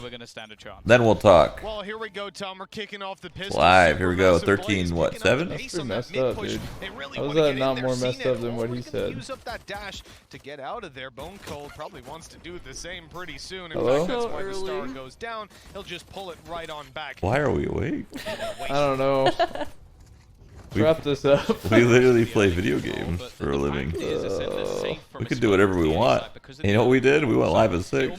we're gonna stand a chance. Then we'll talk. Well, here we go, Tom. We're kicking off the pistol. Live. Here we go. 13, what, 7? That's pretty messed up, dude. How was that not more messed up than what he said? Use up that dash to get out of there. Bone Cold probably wants to do the same pretty soon. In Hello? fact, that's why the star goes down. He'll just pull it right on back. Why are we awake? I don't know. Wrap this up. We literally play video games for a living. We could do whatever we want. You know what we did? We went live at 6.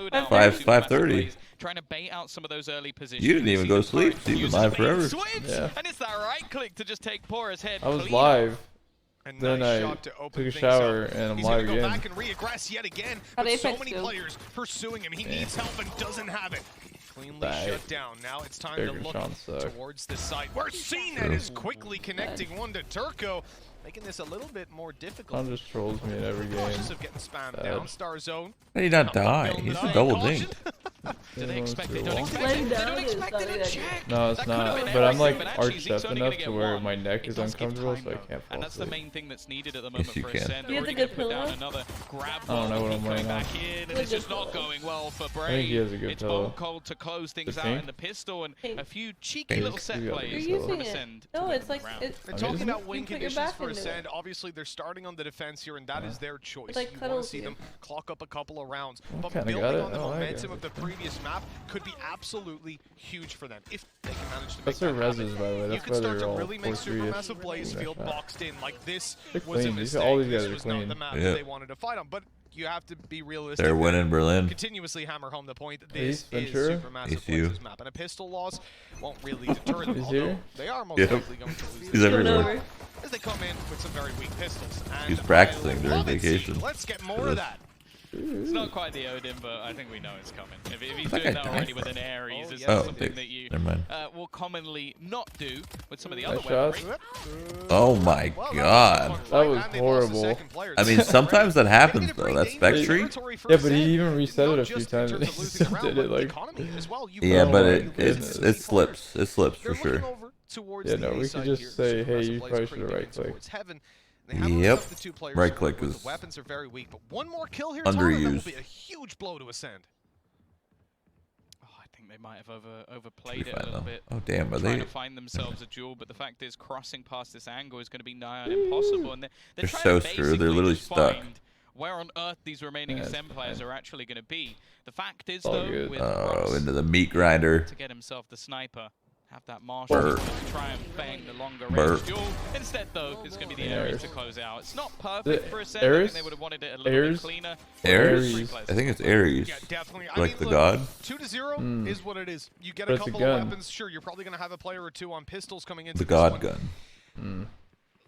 5:30. Trying to bait out some of those early positions. You didn't even go to sleep. So you've been live forever. Yeah. And it's that right click to just take Pora's head. I was live. And Then nice I shot to open took a things shower up. and I'm He's live gonna go again. back and reaggress yet again. How But do so Apex many do? players pursuing him. He needs help and doesn't have it. Cleanly shut down. Now it's time to look towards the site. Where CNET is quickly connecting one to Turco, making this a little bit more difficult. Tom just trolls me in every game. Cautious of getting spammed down. Star zone. How did he not die? He's a double dinked. Do they expect it? They Well, don't expect it to check. No, it's That could've not. been But I'm like everything, but actually arched Zeke's up only enough gonna to get where one. my neck It is does give uncomfortable, time, so I though. can't fall And that's the asleep. main thing that's needed at the moment you for can. Ascend. You have Already a good gonna put down pillow? another grab I don't know what I'm coming wearing back now. in, and it's just not going well for Bray. I think he has a good It's pillow. Bone Cold to close things The out pink? in the pistol, and Pink. a few cheeky Pink. little set You got plays it. You're from using it. Ascend. No, to it's win like the round. it's. And I talking mean, about win you put your conditions back for into it. Ascend, obviously they're starting on the defense here, and that is their choice. like You want to cuddles see you. them clock up a couple of rounds. I But kinda got building it. on the I like momentum it. of the previous map could be absolutely huge for them if they can manage to make That's their that happen. reses, by the way. You That's can why start they're to all really make 4-3-ish. Supermassive Blaze feel boxed in. Like this They're was a clean. mistake. All these guys This are was not clean. the map Yeah. that they wanted to fight on. But you have to be realistic. They're winning Berlin. Continuously hammer home the point that Ace, this is Ventura? Supermassive ACU. Blaze's map. And a pistol loss won't really deter them. He's Although here? they are most Yep. likely going to lose He's this everywhere. Over. as they come in with some very weak pistols. And He's practicing I during love it, vacation. Steve. Let's get more of that. It's not quite the Odin, but I think we know it's coming. If he's think doing I that already died with for an Ares, Oh, it's yeah. not Oh, something that you never mind. will commonly not do with some of the Nice other shots. weaponry. Oh my Well, god. That was horrible. I mean, sometimes that happens though. That Spectre. Yeah, but he even reset it a few times and he still did it like. Yeah, but my it goodness. slips. It slips for sure. Yeah, no, we could just say, hey, you probably should have right clicked. Yep. Right click is the weapons are very weak, but one more kill here, underused. That will be a huge blow to Ascend. Oh, I think they might have overplayed it a little bit. Oh damn, are Trying they? to find themselves a duel, but the fact is, crossing past this angle is going to be nigh on impossible. And they're They're trying so to screwed. They're basically literally just stuck. find where on earth these remaining Yeah, Ascend it's players fine. are actually going to be. The fact is, All though, good. with Oh, Brax into the meat grinder. to get himself the sniper, have that marshal Burp. to try and bang the longer Burp. range duel. Instead, though, it's going to be the Yeah. Ares to close out. It's not perfect The for Ascend. I think Ares? they would have wanted it a little Ares? bit cleaner. Ares? I think it's Ares. Yeah, definitely. Like the god. 2-0 is what it is. You get But a it's a couple gun. of weapons. Sure, you're probably going to have a player or two on pistols coming into The this god one. gun.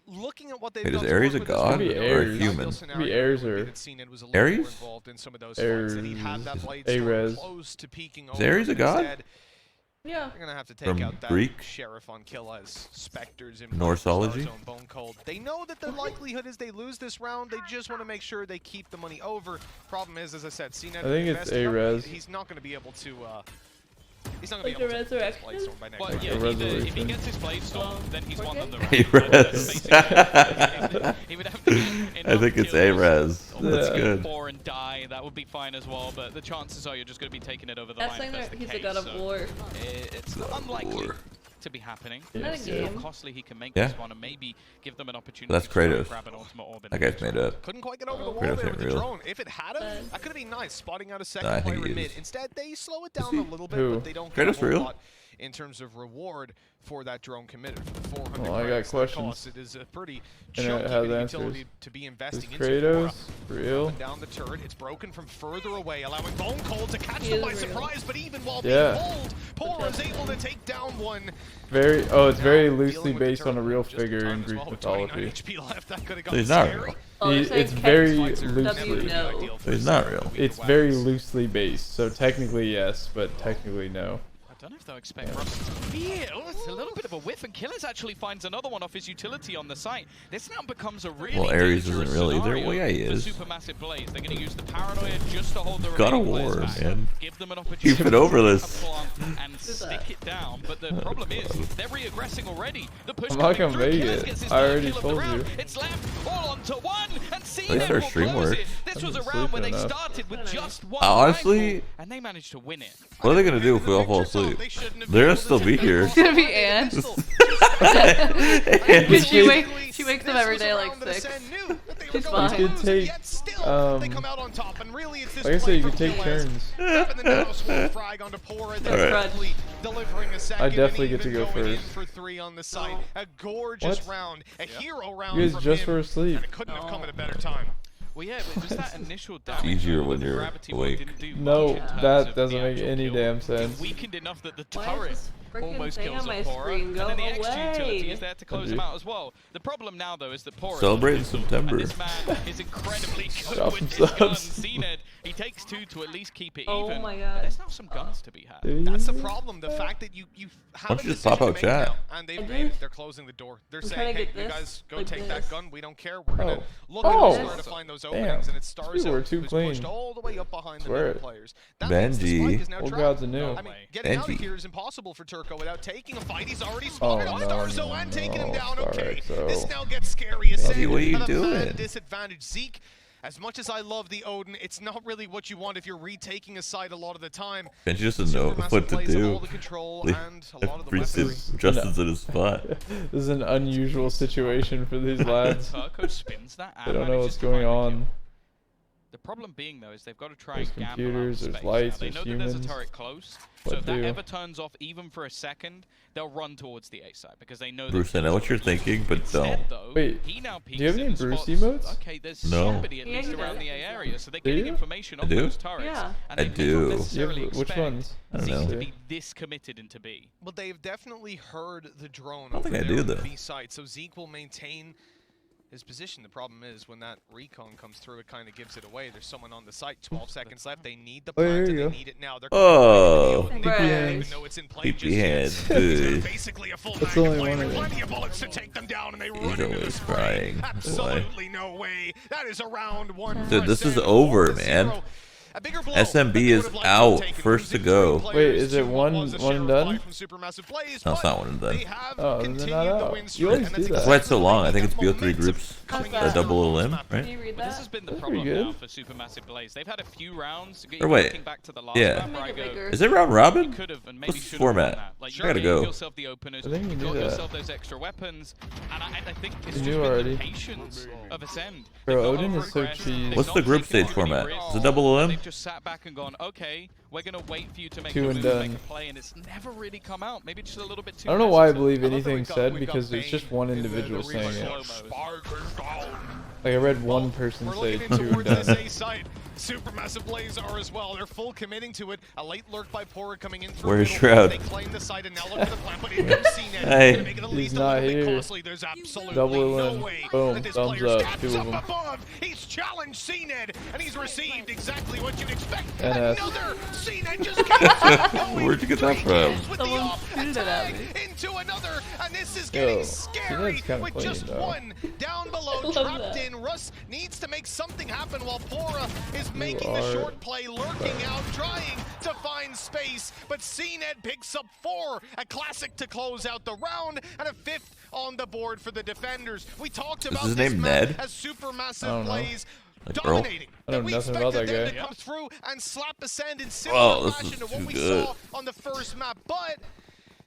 Looking at what they've Wait, done is to Ares work a with this god one, Could be the Ares. ideal human? scenario Could be Ares would or- that CNET was a little more Ares? involved in some of those fights, that he'd have that Ares. blade storm Ares. close to peeking Is over, Ares a but god? instead, Yeah. they're gonna have to take From out that Greek? sheriff on kill as specters in Norseology? Zone Bone Cold. They know that the likelihood is they lose this round. They just want to make sure they keep the money over. Problem is, as I said, CNET I think it's invested up, A-Res. He's not going to be able to. He's not Like going to the be able to get his resurrection? blade storm by next Well, round. yeah, a either if he resolution. gets his blade storm, then he's won them the round. A-res. He would have to get I think it's enough kills A-res. or That's Yeah. good. 4 and die. That would be fine as well, but the chances are you're just going to be taking it over the That's line. saying If that's that the he's a case, god of so war. It's God of unlikely war. to be happening. Yeah. Not a See how game. costly he can make Yeah. this one and maybe give them an opportunity That's to try and Kratos. grab an ultimate orb in That the guy's next made round. up. Couldn't quite get over the wall Kratos there ain't with the real. drone. If it had him, that could have been nice, spotting out a second I think player he in mid. is. Instead, they slow it down he? a little bit, Who? but they don't get Kratos a whole real? lot in terms of reward for that drone committed. For the 400 Well, I got credits that questions. cost, it is a pretty And it chunky has bit of answers. utility to be Is investing into. Kratos Up real? and down the turret, it's broken from further away, allowing Bone Cold to catch He them is by real. surprise, but even while Yeah. being pulled, Polar is able to take down one. Very. Oh, it's very Now, loosely dealing with the based on a turret real just figure time in as Greek well, with 29 mythology. HP left, that could have So he's gotten not scary. real. Oh, they're saying It's catch very Fights are loosely. never No. ideal for He's not some real. weak It's weapons. very loosely based, so technically yes, but technically no. I don't know if they'll expect Russ to feel. It's a little bit of a whiff, and Killers actually finds another one off his utility on the site. This now becomes a really Well, Ares isn't dangerous real either. scenario Well, yeah, he for is. Supermassive Blaze. They're going to use the paranoia just to hold the God of remaining players War, back. man. Give them an opportunity Keep it over to this. plump and stick it down. But the problem is, they're re-aggressing already. The push I'm not coming gonna through. make Killers it. gets his I third already kill of the told round. you. It's left all onto one, and least CNET our will stream close works. it. this was a round where they started with just one honestly, rifle, and they managed to win it. What are they gonna do if we all fall asleep? They're gonna still be here. It's gonna be Anne. She wakes up every day like 6. She's fine. You could take, like I said, you could take turns. I definitely get to go first. For 3 on the site. A gorgeous round, a hero round. You guys just were asleep. And it couldn't have come at a better time. Well, yeah, but just that initial damage. It's easier when you're awake. No, that doesn't make any damn sense. Weakened enough that the Why is turret this freaking almost thing kills on my a Pora, screen? and Go then the XG utility away. is there to close him out as well. The problem now, though, is that Pora Celebrate in September. and this man is incredibly good Drop with some his guns. subs. CNED, he takes 2 to at least keep it Oh even. my But god. there's now some guns to be had. That's the problem. The fact that you have Why don't you just pop out chat? and they've made it. They're closing the door. They're saying, hey, get you this, guys go like take this. that gun. We don't care. We're gonna look Oh. at to find those openings, and it's Stars You were who's too clean. pushed all the way up behind the Swear middle it. players. That means the Benji. spike is now Old trapped. gods anew. I mean, getting out of Benji. here is impossible for Turco without taking a fight. He's already Oh, spotted on no, Starzo no, and taking him no, down. Okay, Starzo. this now gets scary. Benji, what are you at a doing? man disadvantage. Zeke, as much as I love the Odin, it's not really what you want if you're retaking a side a lot of the time. Benji just doesn't know Supermassive what to plays all do. the control Like, and a lot of the Justin's weapons. Justin's in his spot. This is an unusual situation for these lads. Turco spins that They and don't know manages what's to going find the on. kill. The problem being, though, is they've got to try There's and gamble computers, out there's space. lights, Now, they there's know that there's a humans. turret close, What so if that do? ever turns off even for a second, they'll run towards the A side because they know. Bruce, I know what you're thinking, but Instead, don't. though, Wait, he now do you have peeks any in Bruce spots, emotes? Okay, there's No. somebody at Yeah, least he around does. the A area, so they're Do getting you? information I on do? those turrets. Yeah. And I they may do. not necessarily Which expect ones? I don't Zeke know. to be this committed into B. But they've definitely heard the drone I don't over think I there do, on the though. B side, so Zeke will maintain his position. The problem is when that recon comes through, it kind of gives it away. There's someone on the site, 12 seconds left. They need the Oh, plant, here and you they go. need it now. They're Oh. they Right. don't even hands. know it's in play Keep just your yet. hands He's got good. basically a full That's mag only of play one and of them. plenty of bullets to take them down, and they run He's into the always spray. crying. Boy. Absolutely no way. That is a round 1. Dude, for this is Ascend, over, 4-0. man. A bigger blow SMB that they is would have liked to out, have taken, first to losing go. 2 Wait, players is it to what one- was a one share of done? life from Supermassive Plays, No, it's but not one and done. they have Oh, then they're not continued the out. win You streak, always and do that's that. That's why it's so long. I think it's momentum BO3 groups. coming A into double the limb, map. right? Can you read But this that? has been the That's problem pretty now good. for Supermassive Blaze. They've had a few rounds. Or wait, Looking back to the last yeah. map where I Make it go, bigger. Is it round you robin? could have and maybe What's the should have done format? that. Like, I gotta you go. gave yourself the openers, I think you we got knew that. yourself those extra weapons, and I think it's We just knew been already. the patience of Ascend. Bro, They've not Odin is so progressed, cheese. they've What's not the group taken stage on any format? risks, Is it double and limb? They've just sat back and gone, okay, we're gonna wait for you to make Two a and move, make done. a play, and it's never really come out. Maybe just a little bit too. I don't know why I hesitant. believe I love that anything we've got- said we've got because it's Bane just one in the individual saying it. slow-mos. Like I read one person We're say looking 2 in and towards this done. A site. Supermassive Blaze are as well. They're full committing to it. A late lurk by Pora coming in through Where's middle. Shroud? They claim the site and now look at the plan, but it comes CNET. Hey. Gonna make it at He's least a not little bit here. costly. There's absolutely Double no limb. way Boom. that this Thumbs player up. steps 2 of up them. above. He's challenged CNET, and he's received exactly what you'd expect. NS. Another CNET just keeps going. Where'd you get that 3 from? kills with the Someone off shooted it at attack me. into another, and this is Yo, getting scary CNET's kinda with clean, just though. one down below, love trapped that. in. Russ needs to make something happen while Pora is making the are short play, lurking out, trying to find space. But CNET picks up 4, a classic to close out the round, and a 5th on the board for the defenders. We talked about his this name map Ned? as Supermassive I don't know. Plays. Like Earl? Dominating. I know And we nothing about expected that them guy. to come through and slap Ascend in Oh, similar this fashion is to what too we good. saw on the first map, but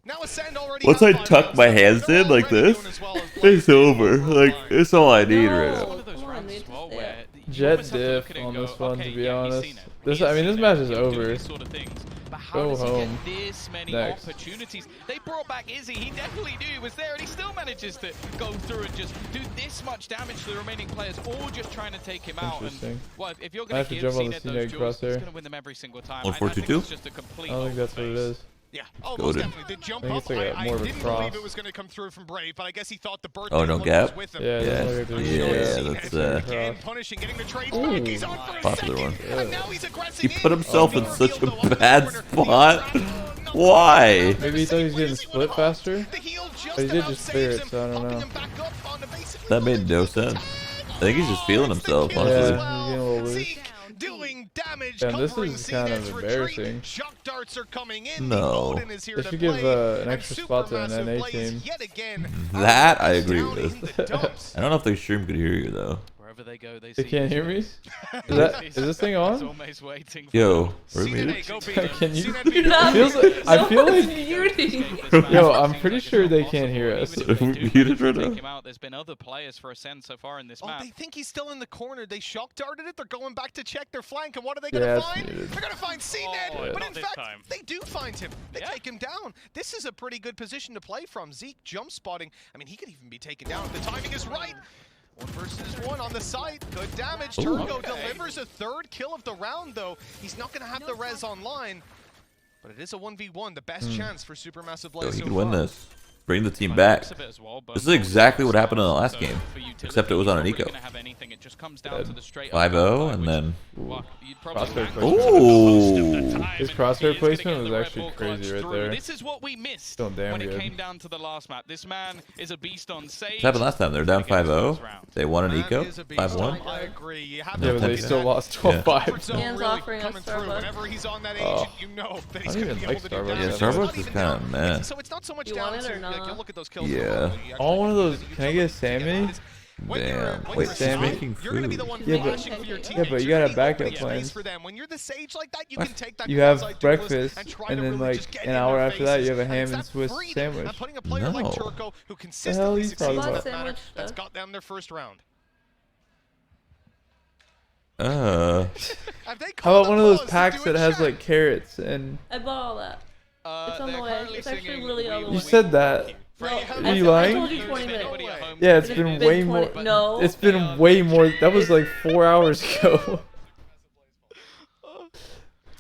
now Ascend already Once have I 5 tuck rounds my left. hands They're in like already this, doing as well as Blaze it's over. over Like, line. it's all I need right No. It's now. one of those Come on, rounds they as just well did. where you Jet almost have to look diff at it and on go, this one, okay, to be yeah, he's honest. seen it. This, He's I mean, seen this it. match is He'll do over. these sort of things. But how Go does he home. get this many Next. opportunities? They brought back Izzy. He definitely knew he was there, and he still manages to go through and just do this much damage to the remaining players, all just trying to take him out. And Interesting. well, if you're I going have to to give jump on the CNET those CNET jewels, he's crosshair. going to win them every single time. 142? It's just a complete I don't think that's what it is. Yeah, oh, Goated. most definitely. The jump I think up, it's like a I more of a didn't cross. believe it was going to come through from Brave, but I guess he thought the birthday Oh, no look gap? was with him. Yeah, Yeah, that's what it is. yeah, that's Again, punishing, getting the trade Ooh. back. He's on for a Popular second, one. and now he's aggressing He put in. himself Oh, in no. such a Heel, though, up bad the corner. spot. He's wrapped. No. Why? Maybe he thought he was getting Plays split with faster? The heel just But he did about just saves clear it, him, so I don't popping know. him back up onto basically That made no one sense. attack. I think he's just feeling Oh, it's the himself, kill honestly. as Yeah, well. he's getting a little loose. Zeke doing damage, Damn, this covering is kind of CNET's embarrassing. retreat. Shock darts are coming in. No. Odin is here They to should give play, an and extra spot to an Supermassive NA Blaze team. Yet again, That I agree down with. in the dumps. I don't know if the stream could hear you though. Wherever they go, they can't hear me? Is this thing on? Almost waiting. Yo, we're muted. Can you? I feel like. Yo, I'm pretty sure they can't hear us. We're muted right now. There's been other players for ACEND so far in this Oh, map. they think he's still in the corner. They shock darted it. They're going back to check their flank. And what are they going to find? Muted. They're going to find CNED. But in fact, time. they do find him. They take him down. This is a pretty good position to play from. Zeke jump spotting. I mean, he could even be taken down if the timing is right. 1 versus 1 on the site. Good damage. Turco delivers a 3rd kill of the round, though. He's not going to have the res online. But it is a 1v1. The best chance for Supermassive Blaze. Yo, he so could win far. this. Bring the team back. This is exactly what happened in the last game, except it was on an eco. 5-0 and then. Ooh. His crosshair placement was actually crazy right there. This is what we missed Still damn when it good. came down to the last map. This man is a beast on stage. What happened last time? They were down 5-0. They won an eco. 5-1. I agree. You have Yeah, to but they still lost 12-5. Hands offering us Starbucks. Whenever he's on that agent, you know that he's I going don't to even be able like to do Starbucks. damage. Yeah, It's Starbucks not is even kind of down. meh. So it's not so much You down want it to or not? you'll look at those kills. Yeah. I want one of those. Can I get a Sammy? Damn. When Wait, you're Sam's out, making you're gonna be the food. one Yeah, but- flashing for your teammates. yeah, but you You're gotta gonna have open backup space plans. for them. When you're the sage like that, you can take that You have outside duelist breakfast, and try and to then really like just get an in hour their after that, you have a faces. ham And and it's Swiss that freedom, sandwich. and putting a player like No. Turco, who you consistently talking succeeds in about? that manner, Sandwich that's stuff. got them their first round. Uh. Have they How called about one the of those pause to packs do a that has check? like carrots and? I bought all that. It's on the They're way. currently It's actually singing really on the We way. You said that. No, Are you I lying? told you 20 minutes. Yeah, it's It's been been way 20 more. no. It's been way more. That was like 4 hours ago.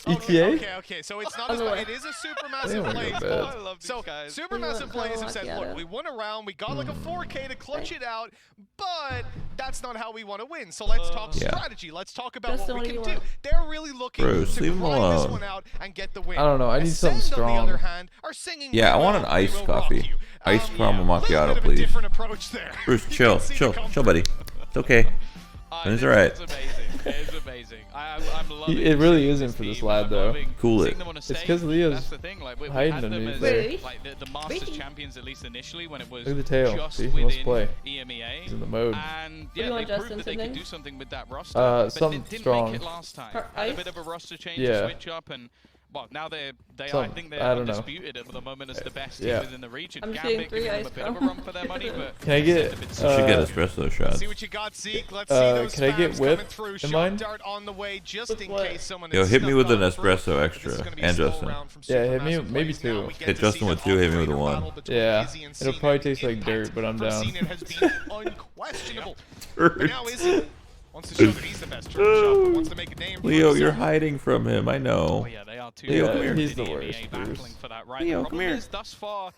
ETA? Okay. So it's not On as the bad. way. It is a They supermassive don't go blaze. bad. but- I love these So guys. supermassive blaze have said, Macchiato. look, we won a round, we got like a 4K to clutch it out, but that's not how we want to win. So let's talk Yeah. strategy. Let's talk about Just what we what can you do. want. They're really looking Bruce, to leave 'em grind this alone. one out and get the win. I don't know, I need something ACEND, on the other strong. hand, are singing Yeah, I well, want an we iced will rock coffee. you. Iced caramel Little macchiato, bit of a please. different approach there. Bruce, You chill, can see the chill, comfort. buddy. It's okay. It's alright. It's amazing. It's amazing. I'm loving It really seeing isn't this for this team. lad, I'm though. loving Cool seeing it. them on a It's stage. 'cause Leo's That's the thing. Like, we hiding had them underneath as there. like the Masters champions, at least initially, when it was Look at the tail. just See, he wants to within play. EMEA. He's in the mode. And do you yeah, want, they proved Justin, that they could something? do something with that roster. But Something they didn't strong. make it last time. For Had a ice? bit of a roster change, Yeah. a switch up, and well, now I think they're I don't know. undisputed at the moment as the best Yeah. team within the region. I'm just Gambit getting 3 giving them a ice bit of a from. run for their money, but Can I get, You should get espresso shots. See what you got, Zeke. Let's see those can I get spams whip coming through. in Shot mine? dart on the way, just With in what? case someone Yo, is hit me with an snuck on through. espresso But this extra. is gonna be a And slow Justin. round from Yeah, hit me- Supermassive maybe Blaze. Now two. we get Hit to Justin see with the two, hit me with operator one. battle between Yeah, Izzy and it'll CNED. probably The taste like impact dirt, but I'm from down. CNED has been unquestionable. But now Izzy wants to show that he's the best turtle shot, wants to make a name for Leo, you're himself. hiding from him. I know. Oh yeah, they are too. Leo, good come here. He's in the EMEA worst, battling Bruce. for that right. Leo, The come problem here. is, thus far,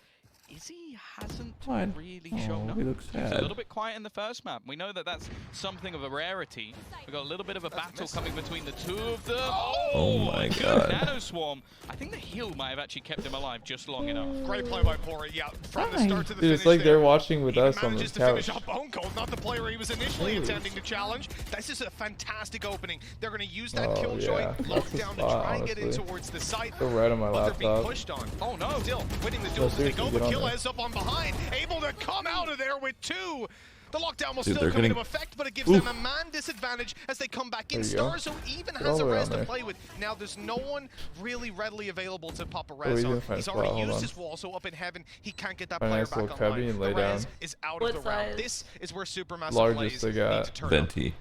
Izzy hasn't Fine. really Oh, shown up. he looks He was a sad. little bit quiet in the first map. We know that that's something of a rarity. We got a little bit of a battle coming between the two of them. Oh my God. Nano Swarm. I think the heal might have actually kept him alive just long enough. Great play by Pori, yeah, from the start to the Dude, finish it's like there. they're watching with Even us on manages this to finish couch. up Bone Cold, not the player he was initially intending to challenge. This is a fantastic opening. They're going to use that Oh, killjoy yeah. That's the lockdown to spot, try and get in honestly. towards the site. Go right on my But they're being laptop. pushed on. Oh no, still winning the duel. No, They go, seriously, but get on Killa there. is up on behind, able to come out of there with 2. The lockdown will Dude, still they're come into getting- effect, but it gives Oof. them a man disadvantage as they come back in. There you go. Starzo even Get has all a the way res on to there. play with. Now there's no one really readily available to pop a Oh, res he's on. gonna find He's a already spot, hold used on. his wall, so up in heaven, he can't get that Find a player nice back little online. cubby and The lay res down. is out What of the round. size? This is where Supermassive Largest Blaze they got. need to turn up. Venti.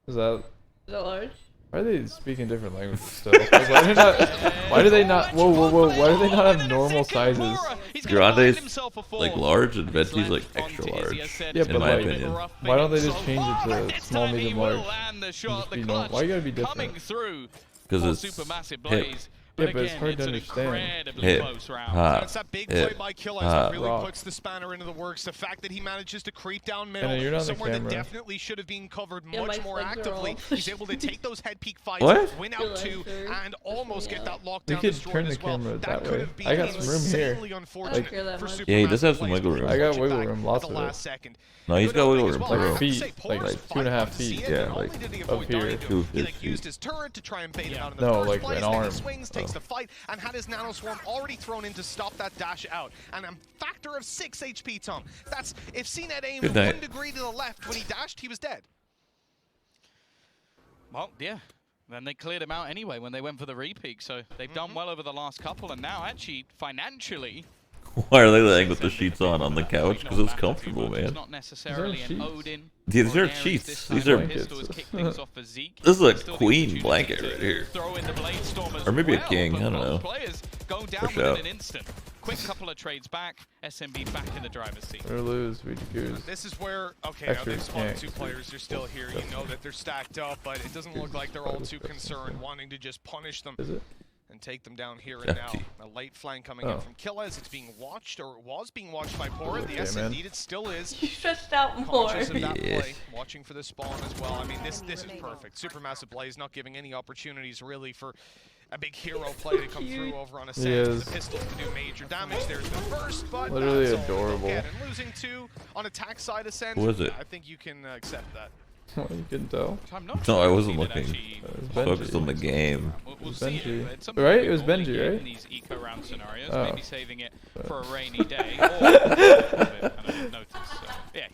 Is that? Is that large? Why are they speaking different languages still? Like, why do they not? Whoa, whoa, whoa! Why do they not have normal sizes? Grande's like large and Venti's like extra large. Yeah, in but my like, opinion. why don't they just change it to small, medium, large? Just be normal. Why you gotta be Coming different? through Because for it's Supermassive hip. Blaze. Yeah, But but it's again, hard it's to an understand. incredibly Hip. close round. Hot. It's that big Hip. play by Killa Hot. that really Rock. puts the spanner into the works. The fact that he manages to creep down middle, Anna, you're not on the somewhere that camera. definitely should have been covered Yeah, much my more legs are actively. all- He's able to take those head peak fights, What? win Your out 2, legs are and almost get that You lockdown could destroyed turn the as well. camera That that could way. have been I got some room here. insanely unfortunate care that for much. Yeah, he does have Supermassive some Blaze, wiggle but room. they I got clutch it wiggle back room, lots at of the it. last second. No, he's Good got opening wiggle as room well. for I have real. to Feet, say, like Polar's 2.5 fight feet. on Yeah, CN, not like only did he up avoid here. dying to it, 2 he feet. used his turret to try and bait him out in the No, first like place, an then he arm. swings, takes Oh. the fight, and had his nano swarm already thrown in to stop that dash out. And a factor of 6 HP, Tom. That's if CNED aimed Good night. 1 degree to the left when he dashed, he was dead. Well, yeah. Then they cleared him out anyway when they went for the repeak. So they've done well over the last couple, and now actually financially. Why are they laying with the sheets on the couch? Because it's comfortable, man. Not necessarily an Odin. Yeah, these aren't sheets. These are. This is a queen blanket right here. Or maybe a king. I don't know. Players go down within an instant. Quick couple of trades back. SMB back in the driver's seat. Or lose, we lose. This is where, okay, now they've spawned 2 players. They're still here. You know that they're stacked up, but it doesn't look like they're all too concerned, wanting to just punish them. Is it? And take them down here and now. A late flank coming in from Killaz. It's being watched, or it was being watched by Pora. The ACEND it still is. You stretched out more. Conscious of that play, watching for the spawn as well. I mean, this is perfect. Supermassive Blaze not giving any opportunities really for a big hero play to come through over on ACEND. The pistols can do major damage. There's the first, but literally that's adorable. And losing 2 on attack side ACEND. What was it? I think you can accept that. Well, you can tell. No, I wasn't looking. Focused on the game. We'll Benji. Right? It was Benji, right? In these eco round scenarios, maybe saving it for a rainy day.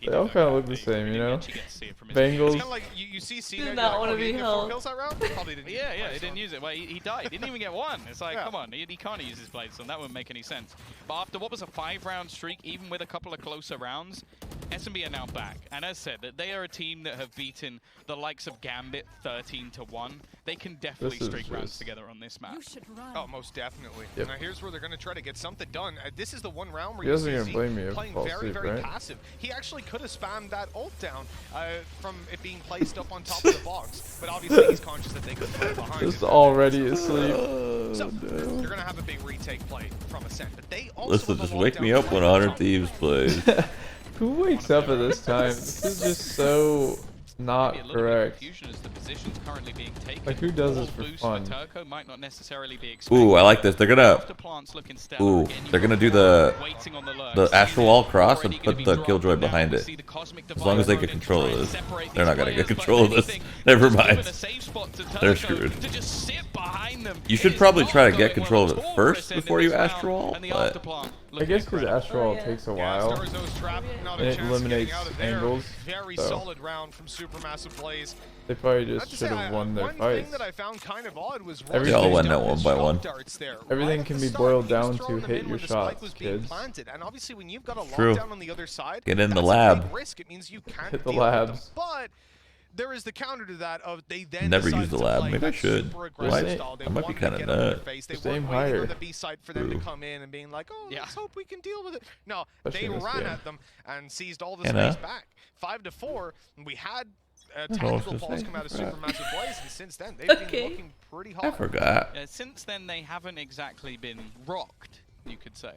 They all kind of look the same, you know? Bengals. Kind of like you see CNET, Did not want to be held. That round? Probably didn't Yeah, they didn't use it. Well, he died. He didn't even get one. It's like, come on, he can't use his blades, so that wouldn't make any sense. But after what was a 5-round streak, even with a couple of closer rounds, SMB are now back. And as said, that they are a team that have beaten the likes of Gambit 13-1. They can definitely streak rounds together on this map. Oh, most definitely. Yep. Now here's where they're going to try to get something done. This is the one round where he doesn't you even see blame me playing very passive. He actually could have spammed that ult down from it being placed up on top of the box, but obviously he's conscious that they could play behind. Just already asleep. So they're going to have a big retake play from ACEND, but they also Listen, just wake me up when 100 Thieves plays. Who wakes up at this time? This is just so not correct. Like, who does this for fun? Ooh, I like this. They're gonna. Ooh, they're gonna do the astral wall cross and put the killjoy behind it. As long as they get control of this, they're not gonna get control of this. Never mind. They're screwed. You should probably try to get control of it first before you astral wall, but I guess because astral wall takes a while and it eliminates angles. Very solid round from Supermassive Blaze. They probably just should have won their One fights. thing that I found kind of odd was they all went that one by one. Everything can be boiled down to hit your shots, kids. And obviously when you've got a True. lockdown on the other side, Get in the lab. risk. It means you can't Hit the deal with them. labs. But there is the counter to that of they then Never decide use the to lab. play Maybe I that should. super Why? aggressive style. They I might be wanted to kind of get it in their nut. face. They Just aim weren't waiting higher. on the B side for them to come in and being like, oh, let's hope we can deal with it. No, Especially they in this ran game. at them and seized all the space back. 5-4. We had tactical balls come out of Supermassive Blaze, and since then they've been looking pretty hot. I forgot. Since then, they haven't exactly been rocked, you could say,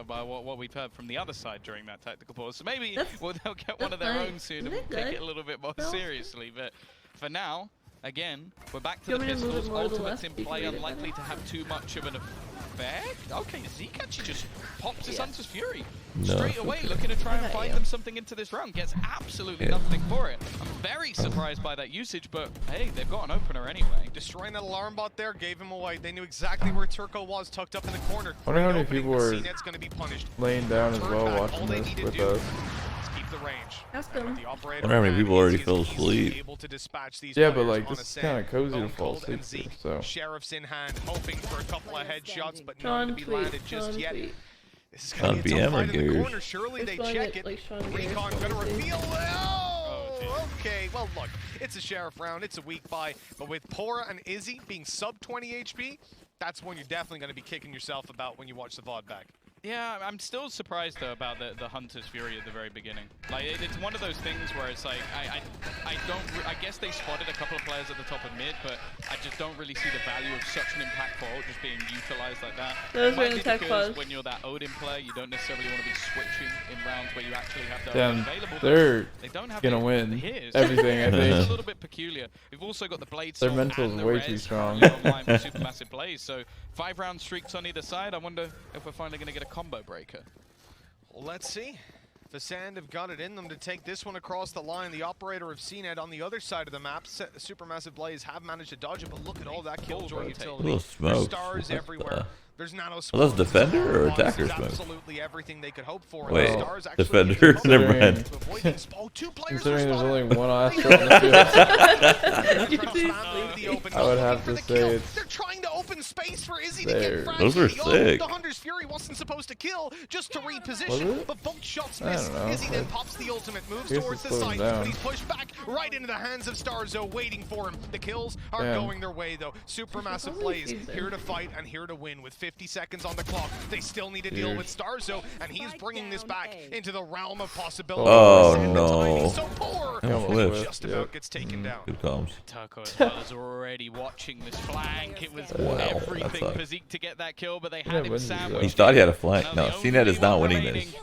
by what we've heard from the other side during that tactical pause. So maybe they'll get one of their own soon and take it a little bit more seriously. But for now, again, we're back to the pistols. Ultimates in play, unlikely to have too much of an effect. Okay, Zeke actually just pops his Hunter's Fury. Straight away, looking to try and find them something into this round. Gets absolutely nothing for it. I'm very surprised by that usage, but hey, they've got an opener anyway. Destroying that alarm bot there gave him away. They knew exactly where Turco was, tucked up in the corner. I wonder how many people were gonna be punished. laying down as well watching this with us. Keep the range. Ask them. I wonder how many people already fell asleep. Yeah, but like this is kind of cozy to fall asleep to, so. Sheriff's in hand, hoping for a couple of headshots, but none to be landed just yet. This is gonna be a tough fight in the corner. Surely they check it. Recon gonna reveal. Oh, okay. Well, look, it's a sheriff round. It's a weak buy, but with Pora and Izzy being sub 20 HP, that's when you're definitely gonna be kicking yourself about when you watch the VOD back. Yeah, I'm still surprised though about the Hunter's Fury at the very beginning. Like it's one of those things where it's like I guess they spotted a couple of players at the top of mid, but I just don't really see the value of such an impactful ult just being utilized like that. Those Might are be tech because pause. when you're that Odin player, you don't necessarily want to be switching in rounds where you actually have the Damn, Odin available. they're They don't have gonna it win here, everything, I It's think. a little bit peculiar. We've also got the Blade Their Storm mental's and the way res too strong. online for Supermassive Blaze. So 5-round streaks on either side. I wonder if we're finally going to get a combo breaker. Let's see. The ACEND have got it in them to take this one across the line. The operator of CNET on the other side of the map. Supermassive Blaze have managed to dodge it, but look at all that killjoy utility. Little smoke. Stars everywhere. There's nano Are those defender or attackers? Absolutely everything they could hope for. Wait, defender. Never mind. Considering there's only one astronaut in the field, I would have to say it's. They're trying to open space for Izzy to get frags. Those are sick. The Hunter's Fury wasn't supposed to kill, just to reposition, but both shots miss. Izzy then pops the ultimate, moves towards the site, but he's pushed back right into the hands of Starzo, waiting for him. The kills are going their way though. Supermassive plays, here to fight and here to win with 50 seconds on the clock. They still need to deal with Starzo, and he's bringing this back into the realm of possibility. Oh no! So poor. Just about gets taken down. Good comms. Turco as well is already watching this flank. It was everything for Zeke to get that kill, but they had him sandwiched. He thought he had a flank. No, CNET is not winning this.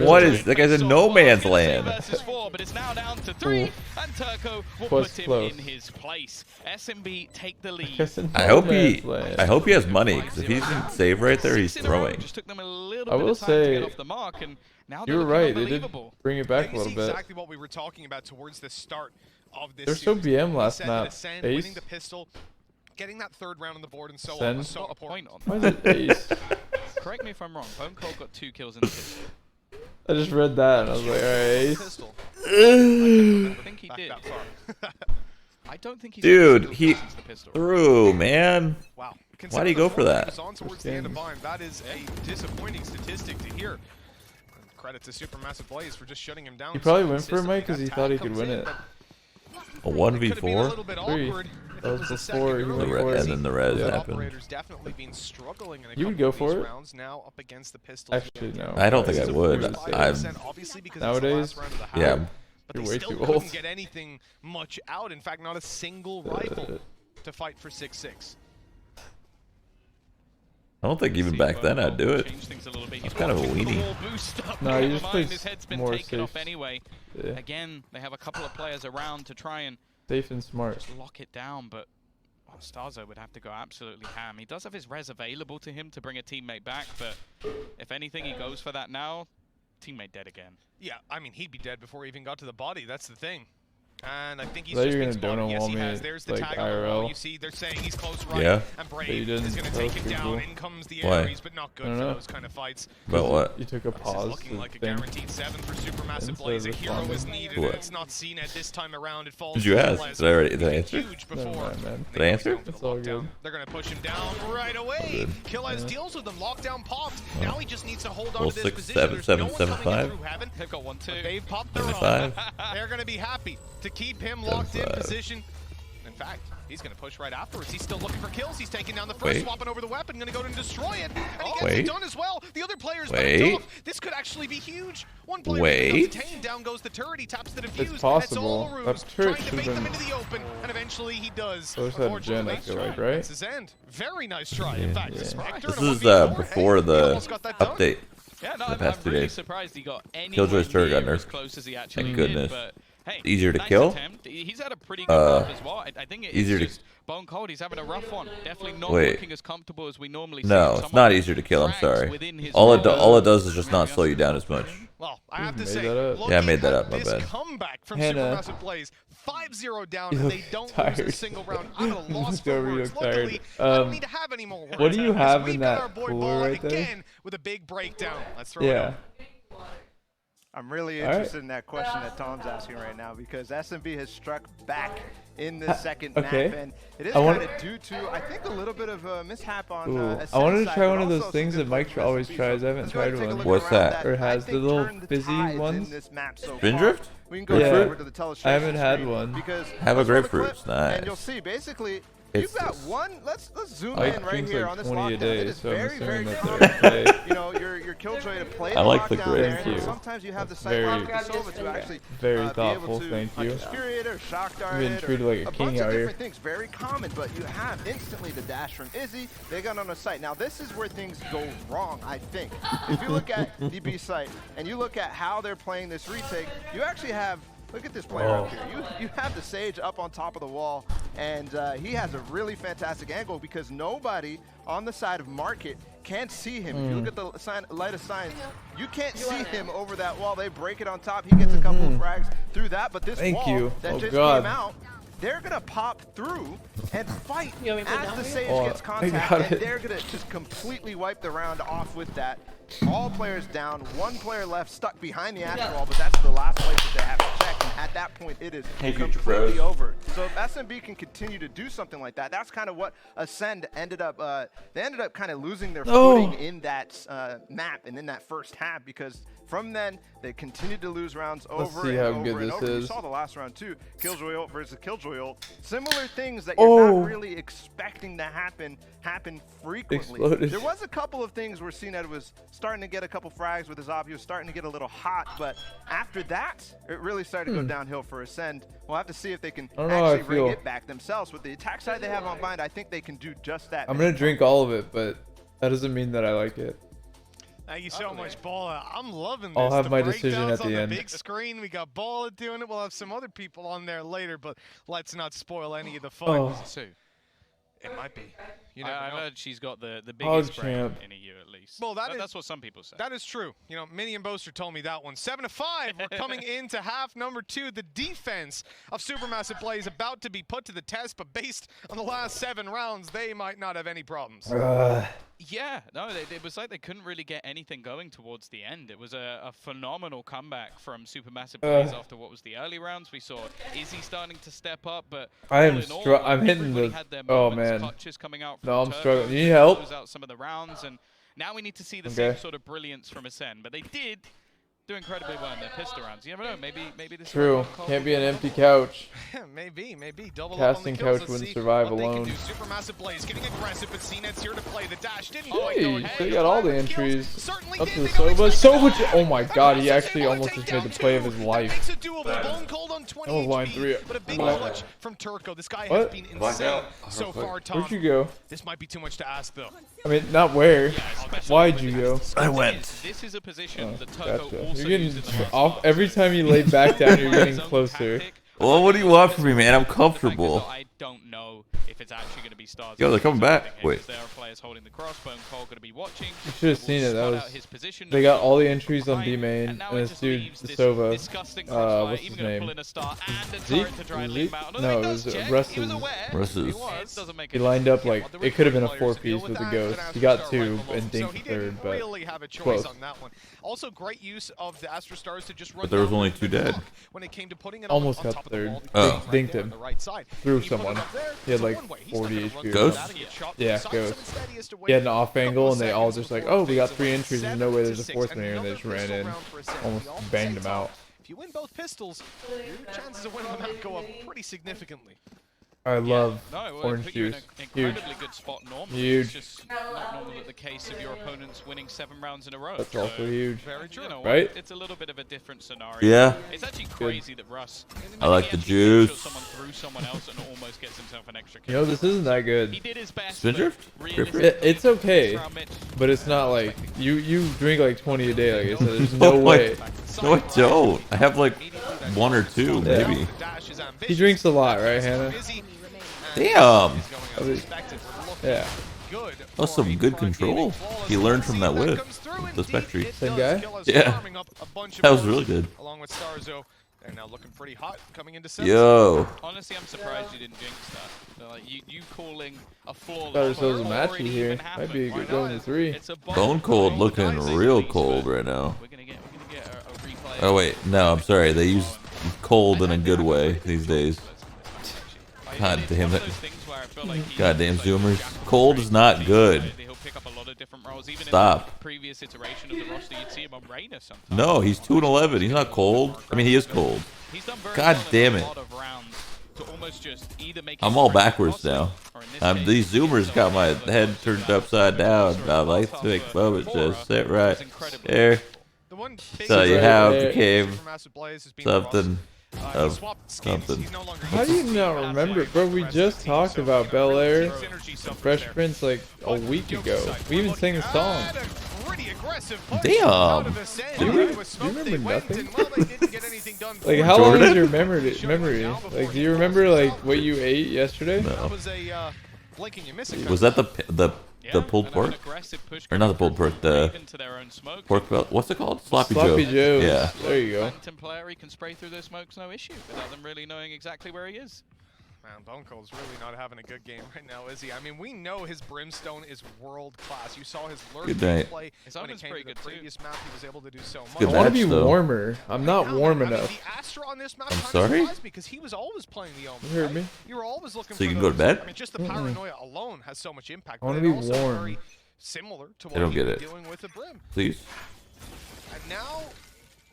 What is that guy's in no man's land? But it's now down to 3, and Turco will put him in his place. SMB take the lead. I hope he has money, because if he doesn't save right there, he's throwing. Just took them a little I bit will of time to say, get off the mark, and now you were right. They did bring it back a little bit. Exactly what we were talking about towards the start of this. They're so BM last map. Ascend, winning the pistol, getting that third round on the board, and so Ascend. on. So a point on. Why is it Ace? Correct me if I'm wrong. Bone Cold got 2 kills in the pistol. I just read that and I was like, alright. I think he did. I don't think he's Dude, he threw, man. Wow. Why do you go for that? That is a disappointing statistic to hear. Credit to Supermassive Blaze for just shutting him down. He probably went for it, Mike, because he thought he could win it. A 1v4? 3. That was before he went for it. And then the res happened. You would go for it? Actually, no. I don't think I would. Nowadays? Yeah. But You're they way still too couldn't old. get anything much out. In fact, not a single rifle to fight for 6-6. I don't think even back then I'd do it. That's kind of a weenie. No, you just play more safe. Anyway. Yeah. Again, they have a couple of players around to try and safe and smart. just lock it down, but Starzo would have to go absolutely ham. He does have his res available to him to bring a teammate back, but if anything, he goes for that now. Teammate dead again. Yeah, I mean, he'd be dead before he even got to the body. That's the thing. And I think he's just been spotted. Yes, he has. There's the tag on the wall. You see, they're saying he's close right. Yeah. And Brave is going to take it down. In comes the Ares, but not good for those kind of fights. About what? You took a pause. Looking like a guaranteed 7 for Supermassive Blaze. A hero is needed, and it's not seen at this time around. It falls. Did you ask? Did I answer? Huge before. Did I answer? It's all good. They're going to push him down right away. Killaz deals with them. Lockdown popped. Now he just needs to hold on to this position. There's no one coming in through heaven. They've got 1-2. They've popped their own. They're going to be happy to keep him locked in position. In fact, he's going to push right afterwards. He's still looking for kills. He's taking down the first, swapping over the weapon, going to go and destroy it. And he gets it done as well. The other player's backed off. This could actually be huge. One player becomes detained. Down goes the turret. He taps the defuse. It's possible. It's all That turret trying to bait them into the open, and eventually he does. So that Gen, I feel like, right? It's his end. Very nice try. In fact, This is before the update. Yeah, no, the past I'm 2 really days. surprised he got any Killjoy's turret got as nerfed. close as he actually Thank did, goodness. but hey, Easier to nice kill? attempt. He's had a pretty good run as well. I think it's Easier to- just Bone Cold. He's having a rough one. Definitely not looking as comfortable as we normally see. No, it's not easier to kill. I'm sorry. All it does is just not slow you down as much. Well, I have to say, yeah, I made that up. My bad. Comeback from Supermassive Blaze, 5-0 down, and they don't lose a single round. I'm at a loss for words. Luckily, I don't need to have any more words. What do you have in that our boy cooler right there? Again with a big breakdown. Let's throw it out. I'm really interested in that question that Tom's asking right now, because SMB has struck back in the second map, and it is kind of due to, I think, a little bit of a mishap on I wanted to try one of those things that Mike always tries. I haven't tried one. What's that? Or has the little fizzy ones? Spindrift? We can go over to the telestration. I haven't had one. Have a grapefruit. Nice. And you'll see, basically, you've got one. Let's zoom in right here on this 20 a lockdown. day, It is so I'm very, assuming very that common. You know, your Killjoy to play I like the lockdown grape. there. Thank you. Sometimes you have the Very- sight Sova to actually very be thoughtful, able to thank you. obscure it or shock dart Been it, treated or like a a king bunch of out here. different things. Very common, but you have instantly the dash from Izzy. They got on the site. Now this is where things go wrong, I think. If you look at the B site and you look at how they're playing this retake, you actually have. Look at this player up here. You have the Sage up on top of the wall, and he has a really fantastic angle because nobody on the side of Market can't see him. If you look at the light of signs, you can't see him over that wall. They break it on top. He gets a couple of frags through that, but this wall that just came out they're gonna pop through and fight as the Sage Oh, gets I contact, got and it. they're gonna just completely wipe the round off with that. All players down, one player left stuck behind the Astral Wall, but that's the last place that they have to check, and at that point it is completely over. So if SMB can continue to do something like that, that's kind of what ACEND ended up, they ended up kind of losing their footing in that map and in that first half, because from then they continued to lose rounds over and over and over. You saw the last round too, Killjoy ult versus Killjoy ult. Similar things that you're not really expecting to happen frequently. There was a couple of things where CNED was starting to get a couple frags with his op. He was starting to get a little hot, but after that, it really started to go downhill for ACEND. We'll have to see if they can actually bring it back themselves. With the attack side they have on mind, I think they can do just that. I'm gonna drink all of it, but that doesn't mean that I like it. Thank you so much, Balla. I'm loving this. I'll have my decision at the end. Big screen. We got Balla doing it. We'll have some other people on there later, but let's not spoil any of the fun. It might be. You never know. I heard she's got the biggest brain in EU at least. Well, that's what some people say. That is true. You know, Minnie and Boaster told me that one. 7-5. We're coming into half number 2. The defense of Supermassive Play is about to be put to the test, but based on the last 7 rounds, they might not have any problems. Yeah, no, it was like they couldn't really get anything going towards the end. It was a phenomenal comeback from Supermassive Plays after what was the early rounds. We saw Izzy starting to step up, but I'm hitting the. Oh man. Coming out no, I'm struggling. You need help? Close out some of the rounds, and now we need to see the same sort of brilliance from ACEND. But they did do incredibly well in their pistol rounds. You never know. Maybe this. True. Can't be an empty couch. maybe. Double Casting up on the couch wouldn't survive alone. Supermassive Blaze getting aggressive, but CNED's here to play. The dash didn't hey, they got all the entries. Up to the Soba. Oh my god, he actually almost just made the play of his life. That was line 3. But a big clutch from Turco. This guy has been insane so far, Tom. Where'd you go? This might be too much to ask, though. I mean, not where. Why'd you go? I went. This is a position that Turco also you're getting off every time you lay back down. You're getting closer. Well, what do you want from me, man? I'm comfortable. I don't know if it's actually going to be stars. Yo, they're coming back. Wait. There are players holding the crossbow. Cole going to be watching. You should have seen it. That was. They got all the entries on B main, and this dude, the Sova. What's his name? Zeke? No, it was Russ's. He lined up like it could have been a 4-piece with a ghost. He got 2 and dinked 3rd, but close. Also, great use of the Astra Stars to just run. But there was only 2 dead. When it came to putting it almost got 3rd. Dinked him. Through someone. He had like 40 HP. Ghost? Yeah, Ghost. He had an off angle, and they all just like, oh, we got 3 entries. There's no way there's a 4th one here, and they just ran in. Almost banged him out. If you win both pistols, your chances of winning the map go up pretty significantly. I love orange juice. Huge. Good spot normally. Huge. It's just not normally the case of your opponents winning 7 rounds in a row. That's also huge. Very true. You know, right? It's a little bit of a different scenario. Yeah. It's actually crazy that Russ. I like the juice. Someone through someone else and almost gets himself an extra kill. You know, this isn't that good. He did his best. Spin drift? It's okay, but it's not like you drink like 20 a day. Like I said, there's no way. No, I don't. I have like 1 or 2, maybe. He drinks a lot, right, Hannah? Damn. Yeah. That's some good control. He learned from that whip. The Spectre. Same guy? Yeah. That was really good. Along with Starzo, they're now looking pretty hot coming into Yo. Honestly, I'm surprised you didn't genghsta. So, like, you calling a flawless. There's a matchy here. Might be a good going to 3. Bone Cold looking real cold right now. Oh wait, no, I'm sorry. They use cold in a good way these days. God damn it. Goddamn Zoomers. Cold is not good. Stop. No, he's 2-11. He's not cold. I mean, he is cold. God damn it. I'm all backwards now. These Zoomers got my head turned upside down. I like to make moments just sit right there. So you have became something. Something. How do you not remember, bro? We just talked about Bel Air and Fresh Prince like a week ago. We even sang the song. Damn. Do you remember nothing? Like, how long is your memory? Like, do you remember like what you ate yesterday? No. Was that the pulled pork? Or not the pulled pork, the pork belt. What's it called? Sloppy Joe. Sloppy Joe. Yeah. There you go. Phantom player, he can spray through those smokes, no issue, without them really knowing exactly where he is. Man, Bone Cold's really not having a good game right now, is he? I mean, we know his Brimstone is world class. You saw his lurking play when it came to the previous map. He was able to do so much. I want to be warmer. I'm not warm enough. The Astra on this map I'm sorry? because he was always playing the Omen. You heard me. You were always looking so for you can go to bed? I mean, just the paranoia alone has so much impact. I want to be warm. Very similar to what I don't you're get it. doing with the Brim. Please. And now,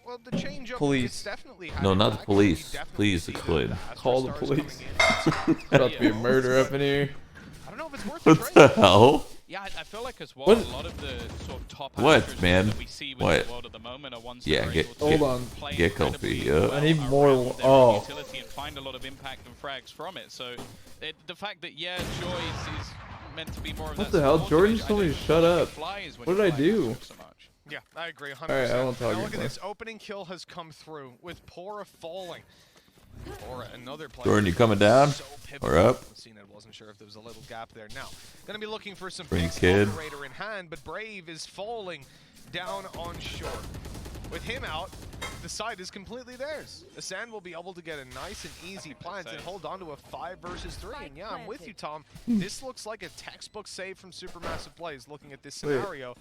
well, the change up Police. definitely No, not the police. Please, the Cloyd. Call the police. About to be a murder up in here. I don't know if it's worth What the hell? Yeah, I feel like as well, What? a lot of the sort of top What, actors man? that we see with What? the world at the moment are ones Yeah, that are get- able to Hold on. play Get comfy, incredibly yeah. well I need around more- their oh. utility and find a lot of impact and frags from it. So the fact that, yeah, Joyce is meant to be more of What that the hell? support Jordan image, just told me to don't shut think it up. flies when What you did I fly do? matchups so much. Yeah, I agree 100%. Alright, I won't tell now you look at more. this. Opening kill has come through with Pora falling. Or another player. Jordan, you coming down? So pivotal. Or up? I wasn't sure if there was a little gap there. Now, gonna be looking for some Bring big kid. operator in hand, but Brave is falling down on shore. With him out, the side is completely theirs. ACEND will be able to get a nice and easy plant and hold on to a 5 versus 3. And yeah, I'm with you, Tom. This looks like a textbook save from Supermassive Plays looking at this scenario.